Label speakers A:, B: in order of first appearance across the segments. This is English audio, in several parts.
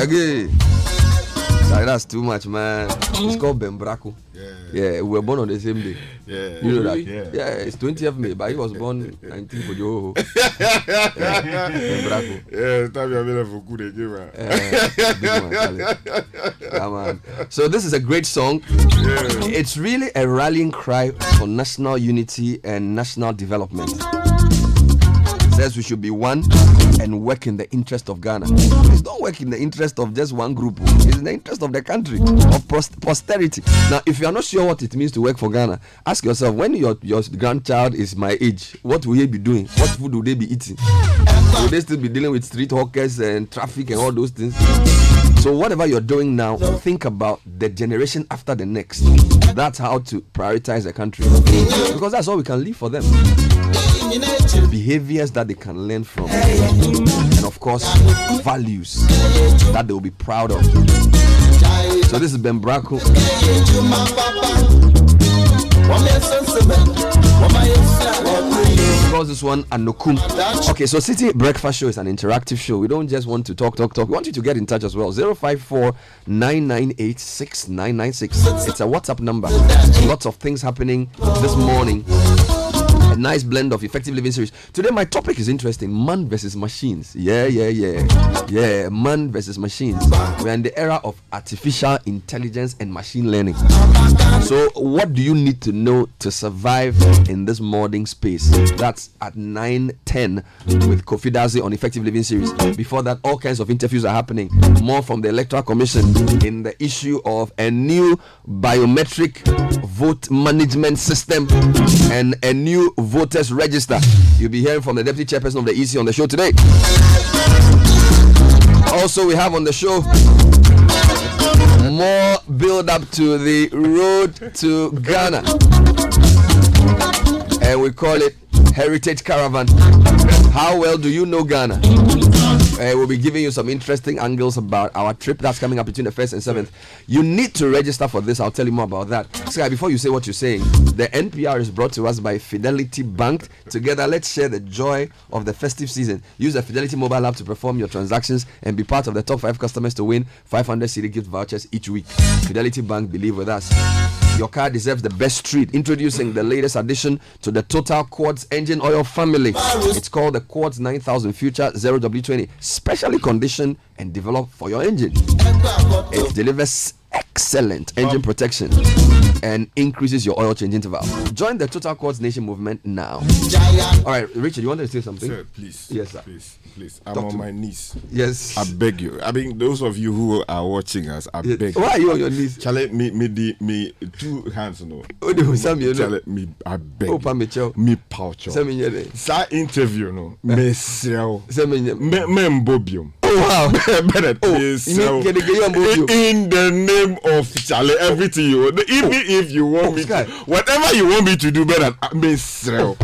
A: Again. That's too much, man. It's called Ben Braco. Yeah, we were born on the same day.
B: Yeah.
A: You know that? Yeah, it's 20th May, but he was born 19th for Joho. Ben Braco.
B: Yeah, it's time you're available for good
A: man. So this is a great song. It's really a rallying cry for national unity and national development. Says we should be one and work in the interest of Ghana. Please don't work in the interest of just one group. It's in the interest of the country, of posterity. Now, if you are not sure what it means to work for Ghana, ask yourself, when your grandchild is my age, what will he be doing? What food will they be eating? Will they still be dealing with street hawkers and traffic and all those things? So whatever you're doing now, think about the generation after the next. That's how to prioritize the country, because that's all we can leave for them. Behaviors that they can learn from, and of course values that they will be proud of. So this is Ben Braco. Because this one Anokum. Okay, so Citi Breakfast Show is an interactive show. We don't just want to talk. We want you to get in touch as well. 054-998-6996. It's a WhatsApp number. Lots of things happening this morning. A nice blend of effective living series. Today my topic is interesting. Man versus machines. Yeah, man versus machines. We're in the era of artificial intelligence and machine learning. So what do you need to know to survive in this modding space? That's at 9:10 with Kofi Dazi on effective living series. Before that, all kinds of interviews are happening. More from the Electoral Commission in the issue of a new biometric vote management system and a new voters register. You'll be hearing from the deputy chairperson of the EC on the show today. Also, we have on the show more build up to the road to Ghana, and we call it Heritage Caravan. How well do you know Ghana? We'll be giving you some interesting angles about our trip that's coming up between the 1st and 7th. You need to register for this. I'll tell you more about that. Sky, before you say what you're saying, the NPR is brought to us by Fidelity Bank. Together, let's share the joy of the festive season. Use the Fidelity mobile app to perform your transactions and be part of the top 5 customers to win 500 Citi gift vouchers each week. Fidelity Bank, believe with us. Your car deserves the best treat. Introducing the latest addition to the Total Quartz engine oil family. It's called the Quartz 9000 Future 0W20, specially conditioned and developed for your engine. It delivers excellent engine protection and increases your oil change interval. Join the Total Quartz Nation movement now. All right, Richard, you wanted to say something?
B: Sir, please.
A: Yes, sir.
B: Please. I'm on my knees.
A: Yes.
B: I beg you. I mean, those of you who are watching us, I beg you.
A: Why are you on your knees?
B: Charlie, me 2 hands, no.
A: Charlie,
B: me, I beg
A: you.
B: Me pouch. Sa interview, no. Me sell. Me mbobium.
A: Oh, wow.
B: In the name of Charlie, everything you want. Even if you want me to, whatever you want me to do, better me sell.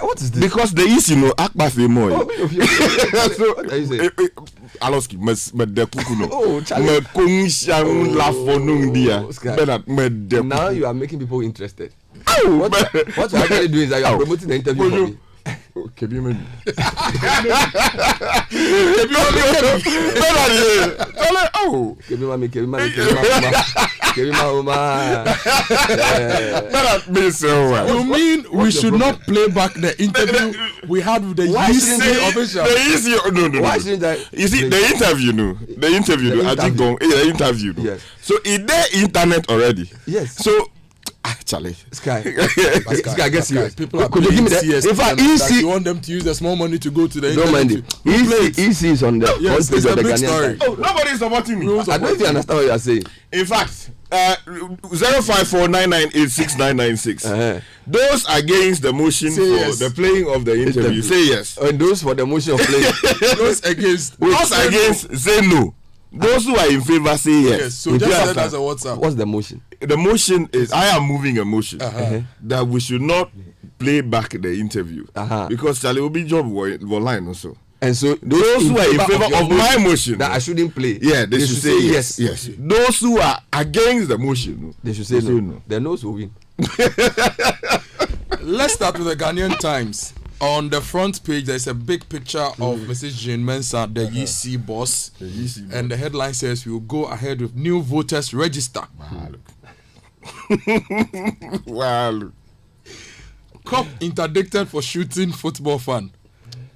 A: What is this?
B: Because the issue, akpa fe mo.
A: So what are you saying?
B: Aloski, me de kukuno.
A: Oh, Charlie.
B: Me kungshan la fonung dia. Better me de.
A: Now you are making people interested. What you're actually doing is that you are promoting the interview for me.
B: Kebi me.
C: You mean we should not play back the interview we had with the EC official?
B: No.
A: Why shouldn't I?
B: You see, the interview, the interview.
A: Yes.
B: So is there internet already?
A: Yes.
B: So Charlie.
A: Sky, I guess you.
C: People are
A: could you give me that?
C: If I easy, you want them to use the small money to go to the internet.
A: Easy is on the
C: yes, it's a big story.
B: Oh, nobody is supporting me.
A: I don't even understand what you are saying.
B: In fact, 0549986996. Those against the motion
C: Say
B: for
C: yes.
B: the playing of the interview, say yes.
A: And those for the motion of playing.
C: Those against.
B: Those against, say no. Those who are in favor, say yes.
C: Yes. So just send us a WhatsApp.
A: What's the motion?
B: The motion is, I am moving a motion that we should not play back the interview because Charlie will be job line also.
A: And so
B: those who are in favor of my motion
A: that I shouldn't play,
B: yeah, they should say yes. Yes. Those who are against the motion,
A: they should say no. The no's will win.
C: Let's start with the Ghanaian Times. On the front page, there's a big picture of Mrs. Jane Mensah, the EC boss, and the headline says, "We will go ahead with new voters register."
B: Wow.
C: Cop interdicted for shooting football fan.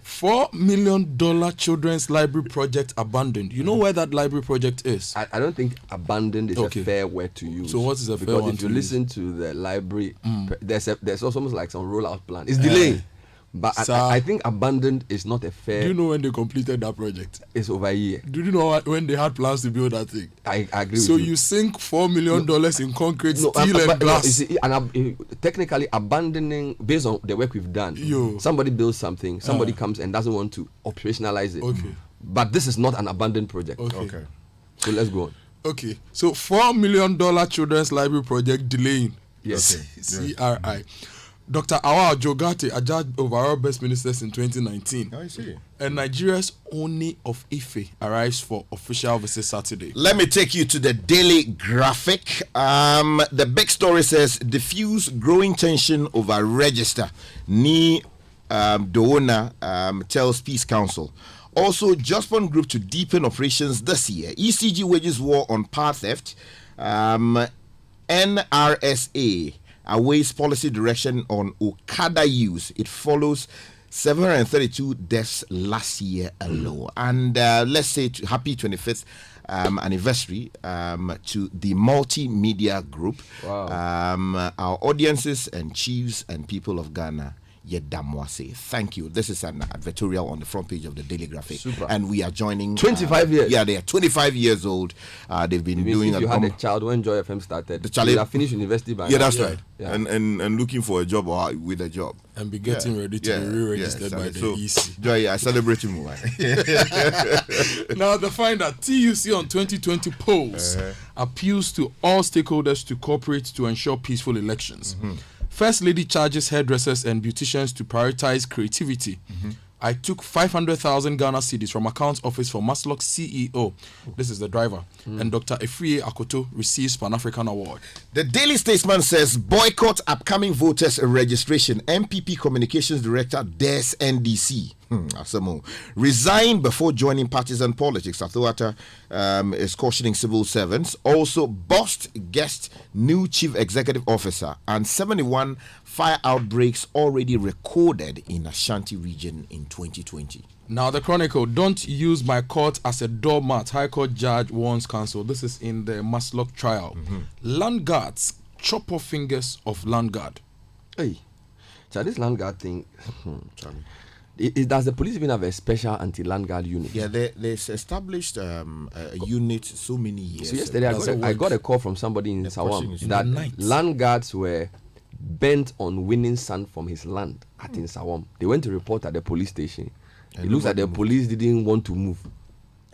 C: $4 million children's library project abandoned. You know where that library project is?
A: I don't think abandoned is a fair word to use.
C: So what is a fair one?
A: Because if you listen to the library, there's also almost like some rollout plan. It's delaying. But I think abandoned is not a fair.
C: Do you know when they completed that project?
A: It's over a year.
C: Do you know when they had plans to build that thing?
A: I agree
C: so
A: with you.
C: you sink $4 million in concrete, steel and glass.
A: You see, technically abandoning based on the work we've done. Somebody builds something, somebody comes and doesn't want to operationalize it.
C: Okay.
A: But this is not an abandoned project.
C: Okay.
A: So let's go on.
C: Okay. So $4 million children's library project delaying.
A: Yes.
C: CRI. Dr. Awa Jogate adjudged overall best ministers in 2019.
B: I see.
C: And Nigeria's Oni of Ife arrives for official visit Saturday.
B: Let me take you to the Daily Graphic. The big story says, diffuse growing tension over register. Ni Doona tells Peace Council. Also, Jospon Group to deepen operations this year. ECG wages war on power theft. NRSA awaits policy direction on Okada use. It follows 732 deaths last year alone. And let's say happy 25th anniversary to the multimedia group.
A: Wow.
B: Our audiences and chiefs and people of Ghana. Yedamwase. Thank you. This is an advertorial on the front page of the Daily Graphic.
A: Super.
B: And we are joining
A: 25 years.
B: Yeah, they are 25 years old. They've been doing
A: if you had a child when Joy FM started, you have finished university by
B: yeah,
A: now.
B: that's right. Yeah. And looking for a job or with a job.
C: And be getting ready to be re-registered by the EC.
B: Joy, I celebrate him.
C: Now, the find that TUC on 2020 polls appeals to all stakeholders to cooperate to ensure peaceful elections. First Lady charges hairdressers and beauticians to prioritize creativity. I took 500,000 Ghana cedis from accounts office for Maslock CEO. This is the driver. And Dr. Efrie Akoto receives Pan-African Award.
B: The Daily Statesman says, boycott upcoming voters registration. MPP Communications Director dares NDC. Asamo. Resign before joining partisan politics. Athuata is cautioning civil servants. Also, Bost guest new chief executive officer. And 71 fire outbreaks already recorded in Ashanti region in 2020.
C: Now, the Chronicle, don't use my court as a doormat. High Court judge warns counsel. This is in the Maslock trial. Land guards chop off fingers of land guard.
A: Hey, so this land guard thing, does the police even have a special anti-land guard unit?
B: Yeah, they established a unit so many years.
A: So yesterday I got a call from somebody in Sawam that land guards were bent on winning sand from his land in Sawam. They went to report at the police station. It looks like the police didn't want to move.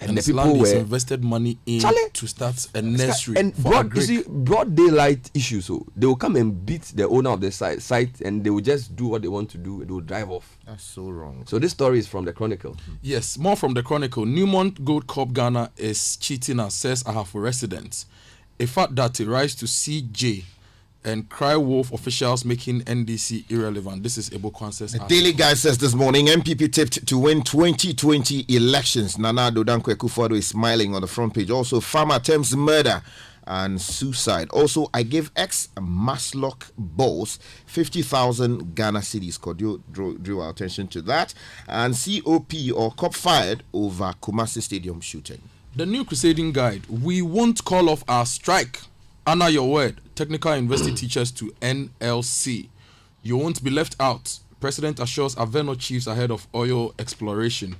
C: And the people were invested money in to start a nursery.
A: And broad daylight issue. So they will come and beat the owner of the site and they will just do what they want to do. They will drive off.
B: That's so wrong.
A: So this story is from the Chronicle.
C: Yes, more from the Chronicle. Newmont Gold Corp Ghana is cheating us, says Ahafo residents. A fact that rise to CJ and cry wolf officials making NDC irrelevant. This is Ebo Kwanse's
B: The Daily Guide says this morning, MPP tipped to win 2020 elections. Nana Dodonko Akufo-Addo is smiling on the front page. Also, farmer attempts murder and suicide. Also, I gave ex-Maslock boss 50,000 Ghana cedis. Cordio drew our attention to that. And COP or cop fired over Kumasi Stadium shooting.
C: The New Crusading Guide. We won't call off our strike. Honor your word. Technical University teachers to NLC. You won't be left out. President assures Aveno chiefs ahead of oil exploration.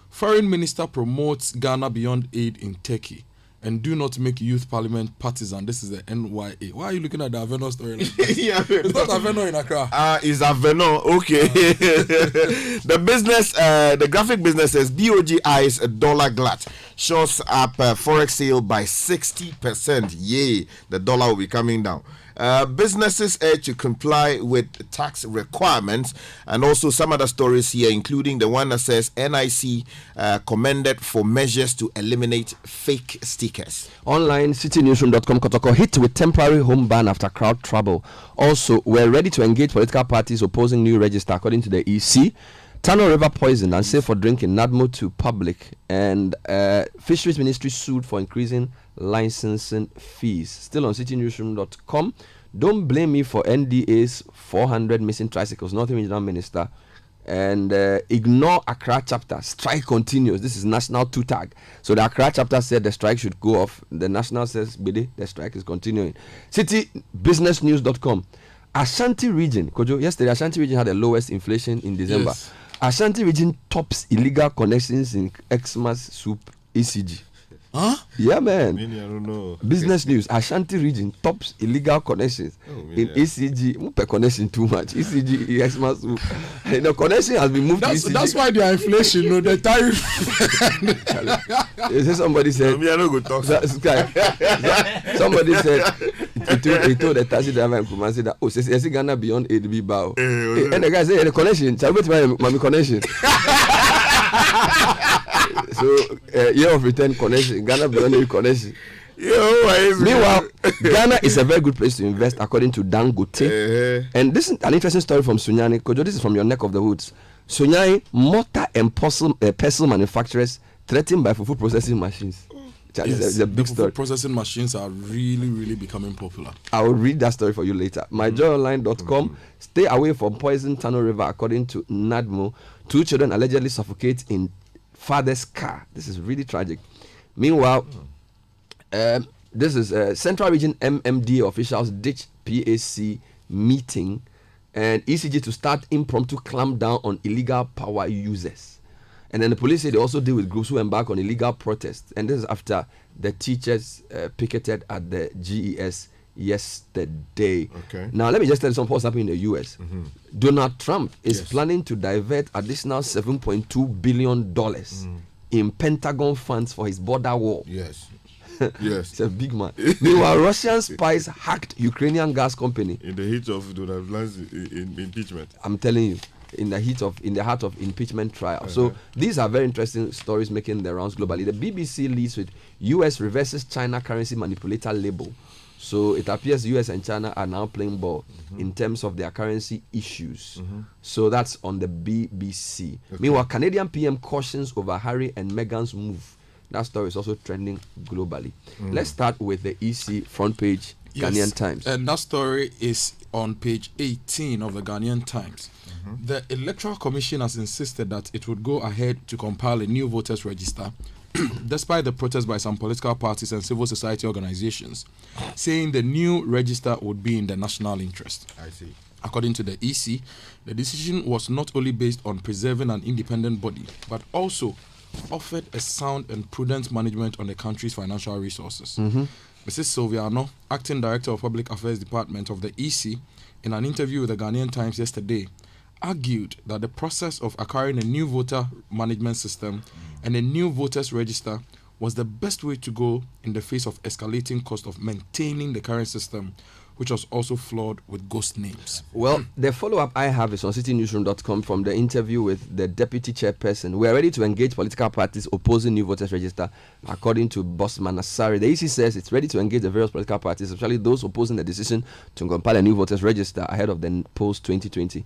C: Foreign Minister promotes Ghana Beyond Aid in Turkey. And do not make youth parliament partisan. This is the NYA. Why are you looking at the Avenor story?
B: Yeah,
C: it's not Avenor in Accra.
B: It's Avenor. Okay. The graphic business says BOG eyes dollar glut. Shows up forex sale by 60%. Yay, the dollar will be coming down. Businesses urge to comply with tax requirements, and also some other stories here, including the one that says NIC commended for measures to eliminate fake stickers.
A: Online, citinewsroom.com, Kotoko hit with temporary home ban after crowd trouble. Also, we're ready to engage political parties opposing new register, according to the EC. Tano River poison and safe for drinking, NADMO to public, and Fisheries Ministry sued for increasing licensing fees. Still on citinewsroom.com. Don't blame me for NDA's 400 missing tricycles. Northern Regional Minister. And ignore Accra chapter. Strike continues. This is national 2 tag. So the Accra chapter said the strike should go off. The national says, Bidi, the strike is continuing. Citybusinessnews.com. Ashanti region. Kojo, yesterday Ashanti region had the lowest inflation in December.
C: Yes.
A: Ashanti region tops illegal connections in Xmas soup ECG.
C: Huh?
A: Yeah, man.
B: I don't know.
A: Business news. Ashanti region tops illegal connections in ECG. Mupe connection too much. ECG, Xmas soup. The connection has been moved to ECG.
C: That's why the inflation, the tariff.
A: Somebody said.
B: I don't go talk.
A: Somebody said. He told the taxi driver in Kumasi said that, oh, is Ghana beyond ADB bow? And the guy said, the connection. Tell me my connection. So, year of return connection. Ghana beyond ADB connection. Meanwhile, Ghana is a very good place to invest, according to Dangote. And this is an interesting story from Sunyani. Kojo, this is from your neck of the woods. Sunyani, mortar and pestle manufacturers threatened by fufu processing machines. It's a big story.
C: Processing machines are really becoming popular.
A: I will read that story for you later. MyJoyOnline.com. Stay away from poison Tano River, according to NADMO. 2 children allegedly suffocate in father's car. This is really tragic. Meanwhile, this is Central Region MMD officials ditch PAC meeting and ECG to start impromptu clamp down on illegal power users. And then the police say they also deal with groups who embark on illegal protests. And this is after the teachers picketed at the GES yesterday.
B: Okay.
A: Now, let me just tell you something what's happening in the US. Donald Trump is planning to divert additional $7.2 billion in Pentagon funds for his border wall.
B: Yes.
A: It's a big man. Meanwhile, Russian spies hacked Ukrainian gas company.
B: In the heat of Donald Trump's impeachment.
A: I'm telling you. In the heart of impeachment trial. So these are very interesting stories making the rounds globally. The BBC leads with US reverses China currency manipulator label. So it appears US and China are now playing ball in terms of their currency issues. So that's on the BBC. Meanwhile, Canadian PM cautions over Harry and Meghan's move. That story is also trending globally. Let's start with the EC front page, Ghanaian Times.
C: And that story is on page 18 of the Ghanaian Times. The Electoral Commission has insisted that it would go ahead to compile a new voters register, despite the protest by some political parties and civil society organizations, saying the new register would be in the national interest.
B: I see.
C: According to the EC, the decision was not only based on preserving an independent body, but also offered a sound and prudent management on the country's financial resources. Mrs. Silviano, Acting Director of Public Affairs Department of the EC, in an interview with the Ghanaian Times yesterday, argued that the process of acquiring a new voter management system and a new voters register was the best way to go in the face of escalating cost of maintaining the current system, which was also flawed with ghost names.
A: Well, the follow-up I have is on citynewsroom.com from the interview with the deputy chairperson. We are ready to engage political parties opposing new voters register, according to Bosman Asari. The EC says it's ready to engage the various political parties, especially those opposing the decision to compile a new voters register ahead of the post-2020.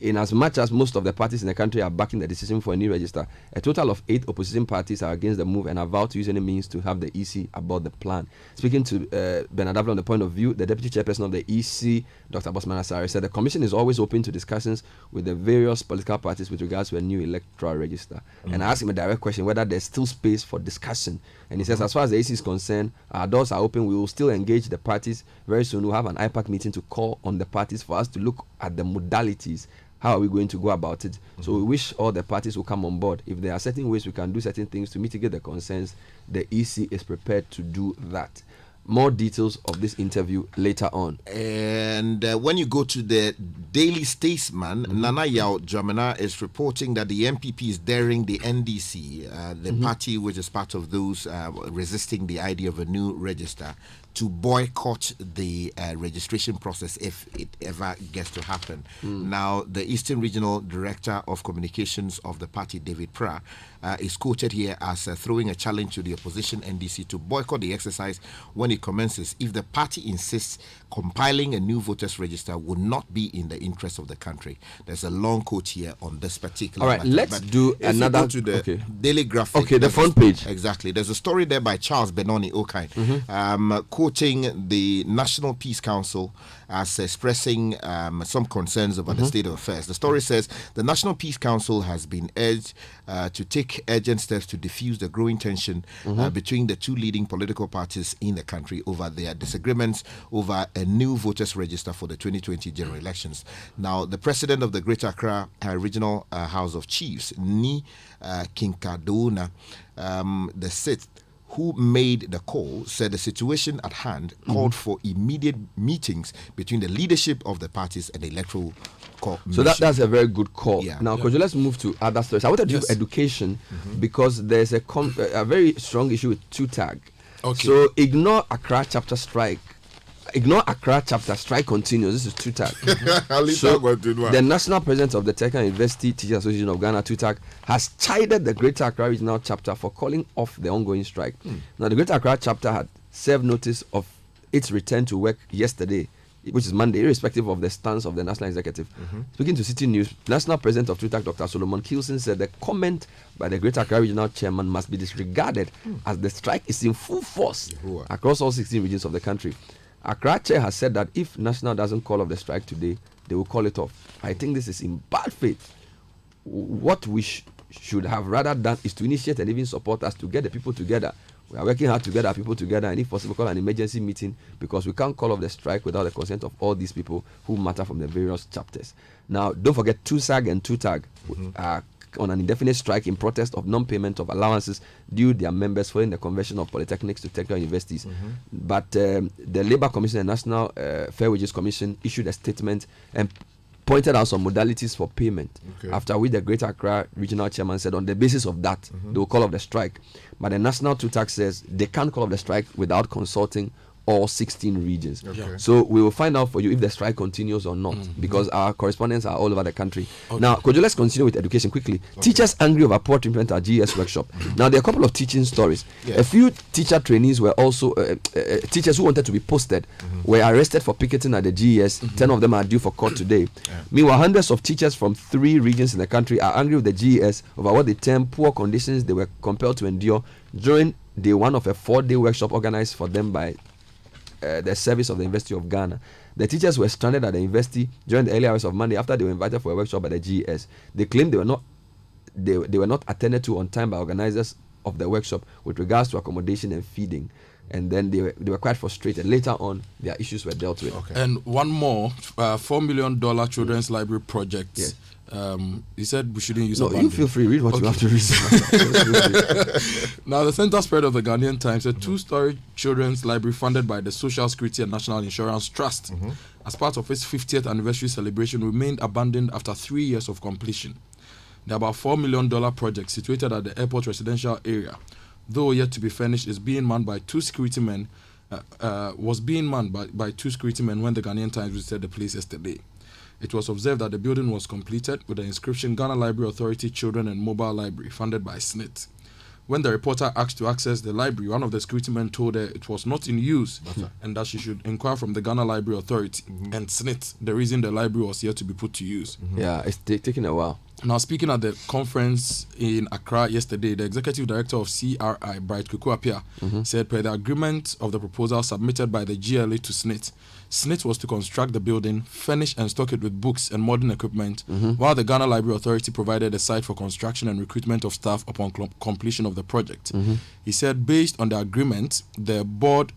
A: In as much as most of the parties in the country are backing the decision for a new register, a total of 8 opposition parties are against the move and are vowed to use any means to have the EC about the plan. Speaking to Bernard Davila on the point of view, the deputy chairperson of the EC, Dr. Bosman Asari, said the commission is always open to discussions with the various political parties with regards to a new electoral register. And I asked him a direct question whether there's still space for discussion. And he says, as far as the EC is concerned, our doors are open. We will still engage the parties. Very soon we'll have an IPAC meeting to call on the parties for us to look at the modalities how are we going to go about it? So we wish all the parties will come on board. If there are certain ways we can do certain things to mitigate the concerns, the EC is prepared to do that. More details of this interview later on.
B: And when you go to the Daily Statesman, Nana Yao Dramana is reporting that the MPP is daring the NDC, the party which is part of those resisting the idea of a new register, to boycott the registration process if it ever gets to happen. Now, the Eastern Regional Director of Communications of the party, David Pra, is quoted here as throwing a challenge to the opposition NDC to boycott the exercise when it commences if the party insists compiling a new voters register would not be in the interest of the country. There's a long quote here on this particular
A: matter. Let's do another.
B: Go to the Daily Graphic.
A: Okay, the front page.
B: Exactly. There's a story there by Charles Benoni Okai, quoting the National Peace Council as expressing some concerns about the state of affairs. The story says the National Peace Council has been urged to take urgent steps to diffuse the growing tension between the two leading political parties in the country over their disagreements over a new voters register for the 2020 general elections. Now, the president of the Greater Accra Regional House of Chiefs, Ni Kinkadona, the sixth, who made the call, said the situation at hand called for immediate meetings between the leadership of the parties and the electoral commission.
A: So that's a very good call.
B: Yeah.
A: Now, could you let's move to other stories? I wanted to do education because there's a very strong issue with two-tag.
C: Okay.
A: So ignore Accra chapter strike. Ignore Accra chapter strike continues. This is two-tag. So the national president of the Technical University Teachers Association of Ghana, two-tag, has chided the Greater Accra Regional chapter for calling off the ongoing strike. Now, the Greater Accra chapter had served notice of its return to work yesterday, which is Monday, irrespective of the stance of the national executive. Speaking to Citi News, national president of two-tag, Dr. Solomon Kilson, said the comment by the Greater Accra Regional chairman must be disregarded as the strike is in full force across all 16 regions of the country. Accra Chair has said that if National doesn't call off the strike today, they will call it off. I think this is in bad faith. What we should have rather done is to initiate and even support us to get the people together. We are working hard to get our people together and if possible call an emergency meeting because we can't call off the strike without the consent of all these people who matter from the various chapters. Now, don't forget two-SAG and two-TAG on an indefinite strike in protest of non-payment of allowances due their members following the conversion of polytechnics to technical universities. But the Labour Commission and National Fair Wages Commission issued a statement and pointed out some modalities for payment, after which the Greater Accra Regional Chairman said on the basis of that, they will call off the strike. But the National two-tax says they can't call off the strike without consulting all 16 regions. So we will find out for you if the strike continues or not, because our correspondents are all over the country. Now, could you let's continue with education quickly. Teachers angry over poor treatment at GS workshop. Now, there are a couple of teaching stories. A few teacher trainees were also teachers who wanted to be posted were arrested for picketing at the GS. 10 of them are due for court today. Meanwhile, hundreds of teachers from 3 regions in the country are angry with the GS over what they term poor conditions they were compelled to endure during day 1 of a 4-day workshop organized for them by the service of the University of Ghana. The teachers were stranded at the university during the early hours of Monday after they were invited for a workshop at the GS. They claimed they were not attended to on time by organizers of the workshop with regards to accommodation and feeding. And then they were quite frustrated. Later on, their issues were dealt with.
C: And one more, $4 million children's library project.
A: Yes.
C: He said we shouldn't use.
A: No, you feel free. Read what you have to read.
C: Now, the center spread of the Ghanaian Times, a 2-story children's library funded by the Social Security and National Insurance Trust, as part of its 50th anniversary celebration, remained abandoned after 3 years of completion. The about $4 million project, situated at the airport residential area, though yet to be finished, is being manned by 2 security men. Was being manned by 2 security men when the Ghanaian Times visited the place yesterday. It was observed that the building was completed with the inscription Ghana Library Authority Children and Mobile Library, funded by SNIT. When the reporter asked to access the library, one of the security men told her it was not in use and that she should inquire from the Ghana Library Authority and SNIT, the reason the library was yet to be put to use.
A: Yeah, it's taking a while.
C: Now, speaking at the conference in Accra yesterday, the executive director of CRI, Bright Kukuapia, said per the agreement of the proposal submitted by the GLA to SNIT, SNIT was to construct the building, furnish and stock it with books and modern equipment, while the Ghana Library Authority provided a site for construction and recruitment of staff upon completion of the project. He said based on the agreement, the board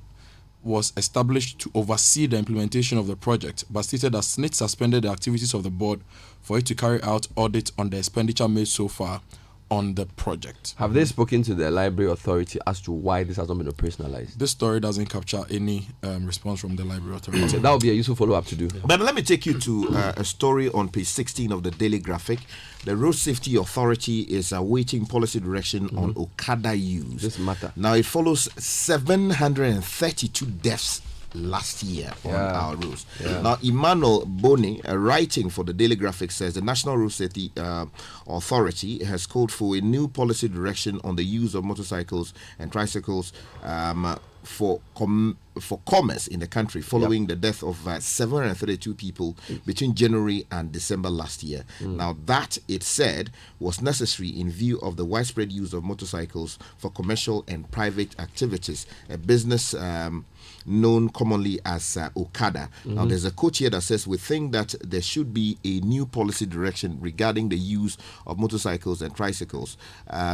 C: was established to oversee the implementation of the project, but stated that SNIT suspended the activities of the board for it to carry out audit on the expenditure made so far on the project.
A: Have they spoken to the library authority as to why this has not been operationalized?
C: This story doesn't capture any response from the library authority.
A: So that would be a useful follow-up to do.
B: But let me take you to a story on page 16 of the Daily Graphic. The Road Safety Authority is awaiting policy direction on Okada use.
A: This matter.
B: Now, it follows 732 deaths last year on our roads. Now, Emmanuel Boni, writing for the Daily Graphic, says the National Road Safety Authority has called for a new policy direction on the use of motorcycles and tricycles for commerce in the country following the death of 732 people between January and December last year. Now, that, it said, was necessary in view of the widespread use of motorcycles for commercial and private activities, a business known commonly as Okada. Now, there's a quote here that says, we think that there should be a new policy direction regarding the use of motorcycles and tricycles.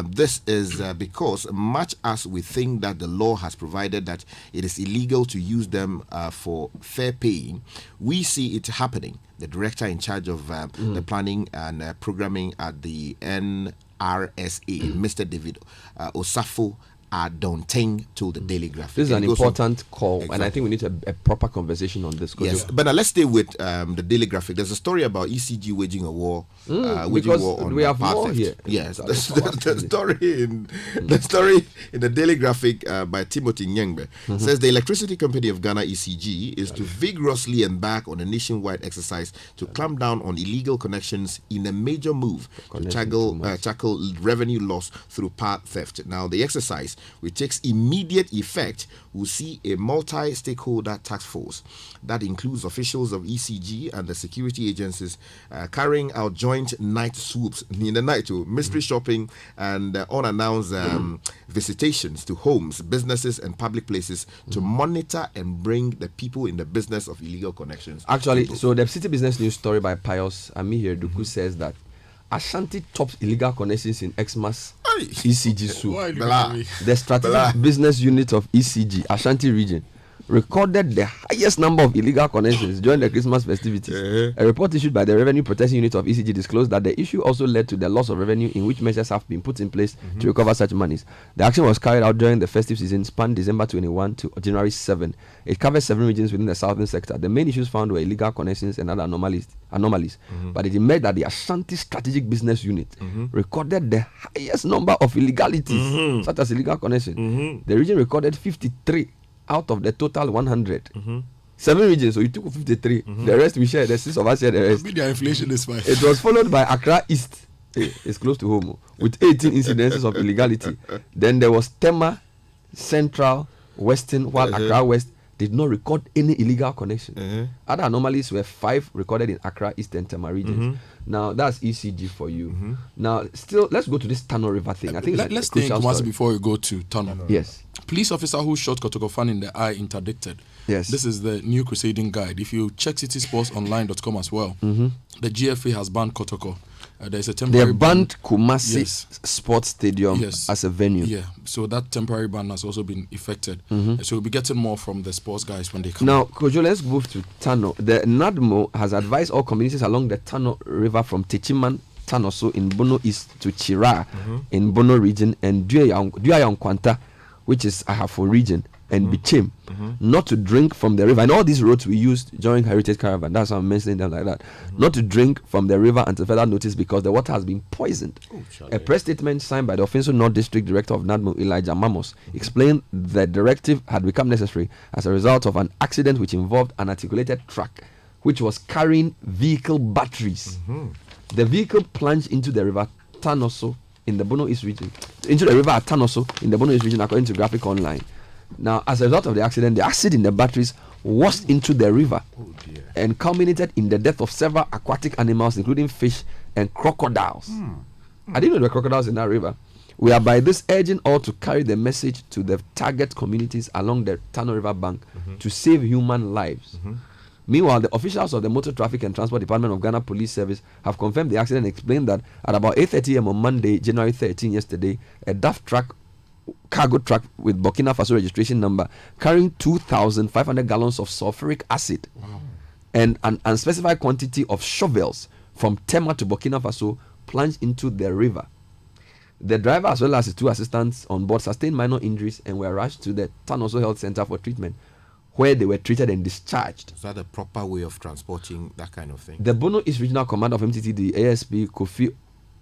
B: This is because much as we think that the law has provided that it is illegal to use them for fair paying, we see it happening. The director in charge of the planning and programming at the NRSA, Mr. David Osafo Adonting, told the Daily Graphic.
A: This is an important call, and I think we need a proper conversation on this.
B: Yes, but now let's stay with the Daily Graphic. There's a story about ECG waging a war. Waging war on
A: we have
B: power
A: more
B: theft.
A: here.
B: Yes, the story in the Daily Graphic by Timothy Nyengbe says the Electricity Company of Ghana, ECG, is to vigorously embark on a nationwide exercise to clamp down on illegal connections in a major move to tackle revenue loss through power theft. Now, the exercise, which takes immediate effect, will see a multi-stakeholder task force that includes officials of ECG and the security agencies carrying out joint night swoops in the night to mystery shopping and unannounced visitations to homes, businesses, and public places to monitor and bring the people in the business of illegal connections.
A: Actually, so the City Business News story by Pius Amihir Duku says that Ashanti tops illegal connections in Xmas ECG soup. The strategic business unit of ECG, Ashanti region, recorded the highest number of illegal connections during the Christmas festivities. A report issued by the Revenue Protection Unit of ECG disclosed that the issue also led to the loss of revenue, in which measures have been put in place to recover such monies. The action was carried out during the festive season, spanned December 21 to January 7. It covers 7 regions within the southern sector. The main issues found were illegal connections and other anomalies. But it emerged that the Ashanti Strategic Business Unit recorded the highest number of illegalities, such as illegal connections. The region recorded 53 out of the total 100. 7 regions, so you took 53. The rest we share. The 6 of us share the rest.
C: Their inflation is fine.
A: It was followed by Accra East. It's close to home, with 18 incidences of illegality. Then there was Tema, Central, Western, while Accra West did not record any illegal connection. Other anomalies were 5 recorded in Accra East and Tema regions. Now that's ECG for you. Now, still, let's go to this Tano River thing. I think
C: let's think once before we go to Tano.
A: Yes.
C: Police officer who shot Kotoko fan in the eye interdicted.
A: Yes.
C: This is the new crusading guide. If you check citysportsonline.com as well, the GFA has banned Kotoko. There's a temporary
A: They banned Kumasi Sports Stadium as a venue.
C: Yeah, so that temporary ban has also been effected. So we'll be getting more from the sports guys when they come.
A: Now, Kojo, let's move to Tano. The NADMO has advised all communities along the Tano River from Techiman, Tanoso in Bono East to Chira in Bono region and Duyayankwanta, which is Ahafo region, and Bichim, not to drink from the river. And all these roads we used during Heritage Caravan, that's why I'm mentioning them like that. Not to drink from the river until further notice because the water has been poisoned. A press statement signed by the Offensive North District Director of NADMO, Elijah Mamos, explained the directive had become necessary as a result of an accident which involved an articulated truck which was carrying vehicle batteries. The vehicle plunged into the river Tanoso in the Bono East region, into the river at Tanoso in the Bono East region, according to Graphic Online. Now, as a result of the accident, the acid in the batteries washed into the river and culminated in the death of several aquatic animals, including fish and crocodiles. I didn't know there were crocodiles in that river. We are by this urging all to carry the message to the target communities along the Tano River bank to save human lives. Meanwhile, the officials of the Motor Traffic and Transport Department of Ghana Police Service have confirmed the accident and explained that at about 8:30 a.m. on Monday, January 13, yesterday, a DAF truck cargo truck with Burkina Faso registration number carrying 2,500 gallons of sulfuric acid and an unspecified quantity of shovels from Tema to Burkina Faso plunged into the river. The driver as well as his 2 assistants on board sustained minor injuries and were rushed to the Tanoso Health Center for treatment, where they were treated and discharged.
B: Is that the proper way of transporting that kind of thing?
A: The Bono East Regional Commander of MTTD, ASP Kofi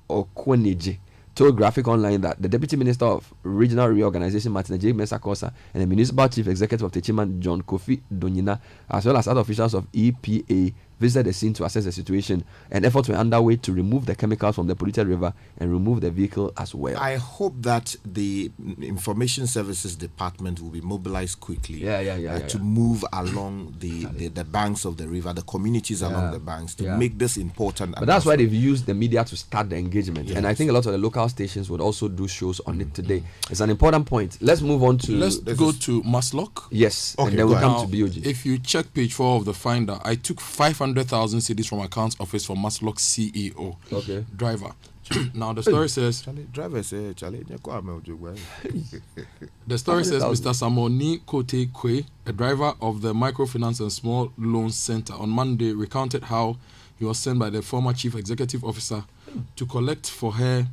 A: Okweneje, told Graphic Online that the Deputy Minister of Regional Reorganization, Martin J. Mensah-Kosa, and the Municipal Chief Executive of Techiman, John Kofi Donyina, as well as other officials of EPA, visited the scene to assess the situation, and efforts were underway to remove the chemicals from the polluted river and remove the vehicle as well.
B: I hope that the Information Services Department will be mobilized quickly to move along the banks of the river, the communities along the banks, to make this important.
A: But that's why they've used the media to start the engagement. Yes. And I think a lot of the local stations would also do shows on it today. It's an important point. Let's move on to...
C: Let's go to Maslock.
A: Yes,
C: okay,
A: and then we'll come to BOG.
C: If you check page 4 of the Finder, I took 500,000 cedis from accounts office for Maslock CEO.
A: Okay.
C: Driver. Now the story says...
B: Driver says,
C: the story says Mr. Samoni Kote Kwe, a driver of the Microfinance and Small Loans Center, on Monday recounted how he was sent by the former chief executive officer to collect for her...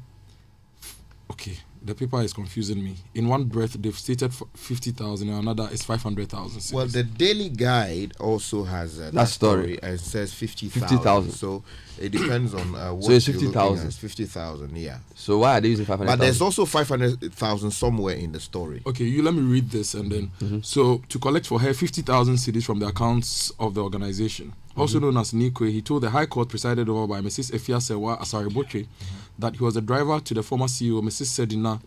C: Okay, the paper is confusing me. In one breath, they've stated 50,000, and another is 500,000.
B: Well, the Daily Guide also has that story and says 50,000. So it depends on what.
A: So it's 50,000.
B: 50,000, yeah.
A: So why are they using 500,000?
B: But there's also 500,000 somewhere in the story.
C: Okay, you let me read this and then. So to collect for her 50,000 cedis from the accounts of the organization, also known as Nikwe, he told the High Court presided over by Mrs. Efia Sewa Asariboche that he was a driver to the former CEO, Mrs. Sedina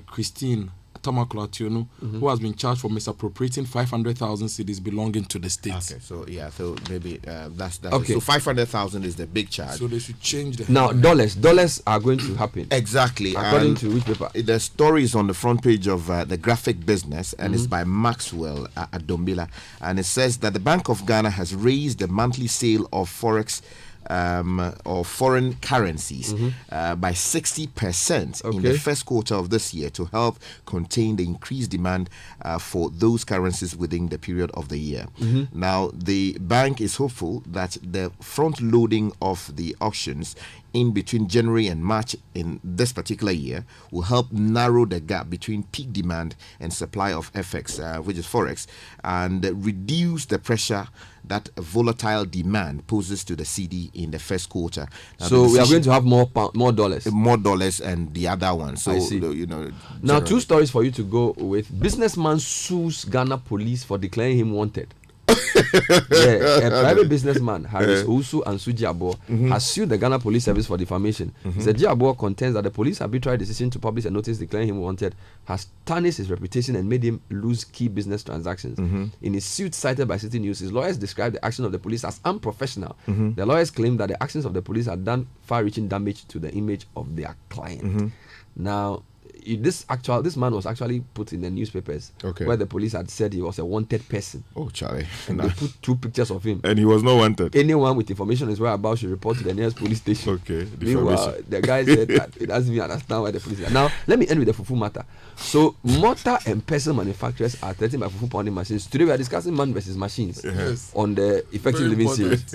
C: Christine Tamakula Tionu, who has been charged for misappropriating 500,000 cedis belonging to the state.
B: Okay, so maybe that's
A: okay.
B: So 500,000 is the big charge.
C: So they should change the
A: now dollars are going to happen
B: exactly
A: according to which paper.
B: The story is on the front page of the Graphic Business, and it's by Maxwell Adombila, and it says that the Bank of Ghana has raised the monthly sale of forex or foreign currencies by 60% in the first quarter of this year to help contain the increased demand for those currencies within the period of the year. Now, the bank is hopeful that the front loading of the auctions in between January and March in this particular year will help narrow the gap between peak demand and supply of FX, which is Forex, and reduce the pressure that volatile demand poses to the CD in the first quarter. Now,
A: so we are going to have more dollars.
B: More dollars and the other one. So,
A: I see.
B: Now,
A: generally. 2 stories for you to go with. Businessman sues Ghana police for declaring him wanted. A private businessman, Harris Ousu and Sujiabo, has sued the Ghana Police Service for defamation. Sujiabo contends that the police arbitrary decision to publish a notice declaring him wanted has tarnished his reputation and made him lose key business transactions. In his suit cited by Citi News, his lawyers described the action of the police as unprofessional. The lawyers claim that the actions of the police had done far-reaching damage to the image of their client. Now, this man was actually put in the newspapers where the police had said he was a wanted person.
B: Oh, Charlie.
A: And they put 2 pictures of him.
B: And he was not wanted.
A: Anyone with information is whereabouts should report to the nearest police station.
B: Okay.
A: Meanwhile, the guy said that it doesn't even understand why the police are. Now, let me end with the fufu matter. So, mortar and pestle manufacturers are threatened by fufu pounding machines. Today we are discussing man versus machines on the Effective Living series.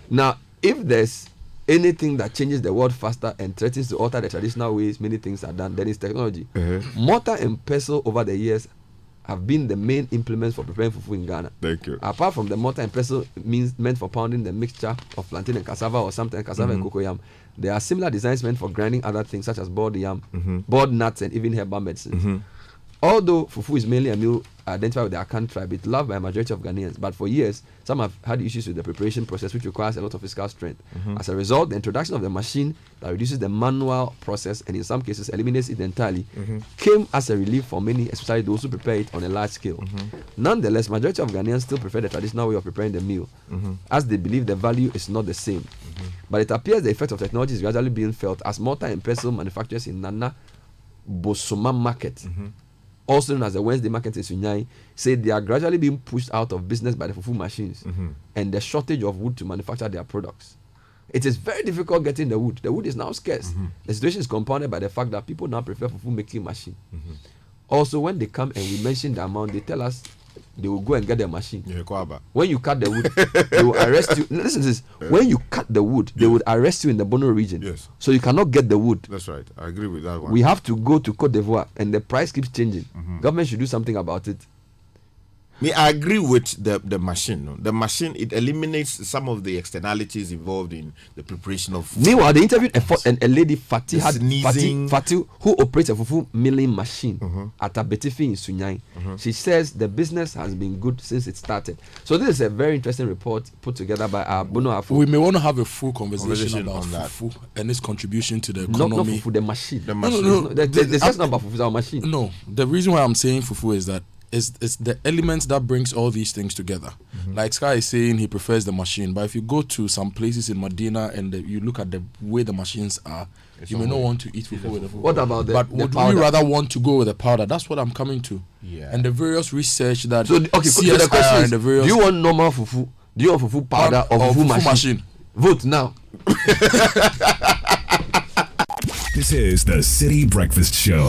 A: Now, if there's anything that changes the world faster and threatens to alter the traditional ways many things are done, then it's technology. Mortar and pestle over the years have been the main implements for preparing fufu in Ghana.
B: Thank you.
A: Apart from the mortar and pestle meant for pounding the mixture of plantain and cassava, or sometimes cassava and cocoyam, there are similar designs meant for grinding other things such as boiled yam, boiled nuts, and even herbal medicines. Although fufu is mainly a meal identified with the Akan tribe, it's loved by a majority of Ghanaians. But for years, some have had issues with the preparation process, which requires a lot of physical strength. As a result, the introduction of the machine that reduces the manual process and in some cases eliminates it entirely came as a relief for many, especially those who prepare it on a large scale. Nonetheless, majority of Ghanaians still prefer the traditional way of preparing the meal, as they believe the value is not the same. But it appears the effect of technology is gradually being felt as mortar and pestle manufacturers in Nana Bosoma Market, also known as the Wednesday Market in Sunyai, say they are gradually being pushed out of business by the fufu machines and the shortage of wood to manufacture their products. It is very difficult getting the wood. The wood is now scarce. The situation is compounded by the fact that people now prefer fufu making machine. Also, when they come and we mention the amount, they tell us they will go and get the machine.
B: Yeah,
A: when you cut the wood, they will arrest you. Listen to this. When you cut the wood, they would arrest you in the Bono region.
B: Yes.
A: So you cannot get the wood.
B: That's right. I agree with that one.
A: We have to go to Cote d'Ivoire, and the price keeps changing. Government should do something about it.
B: I agree with the machine. No? The machine, it eliminates some of the externalities involved in the preparation of food.
A: Meanwhile, they interviewed a lady, Fatih,
B: Sneezing.
A: Fatih, who operates a fufu milling machine at Abetifi in Sunyai. She says the business has been good since it started. So this is a very interesting report put together by our Bono Afo.
C: We may want to have a full conversation about
B: on that.
C: fufu and its contribution to the economy.
A: Not fufu, the machine.
B: The machine.
C: No.
A: The discussion about fufu is our machine.
C: No, the reason why I'm saying fufu is that it's the elements that brings all these things together. Like Sky is saying, he prefers the machine, but if you go to some places in Medina and you look at the way the machines are, you may not want to eat fufu with the fufu.
A: What about the
C: But
A: the
C: would
A: powder?
C: we rather want to go with the powder? That's what I'm coming to.
B: Yeah.
C: And the various research that
A: So the question
C: CSIR
A: is,
C: and the various
A: do you want normal fufu? Do you want fufu powder or fufu machine? Vote now.
D: This is the City Breakfast Show.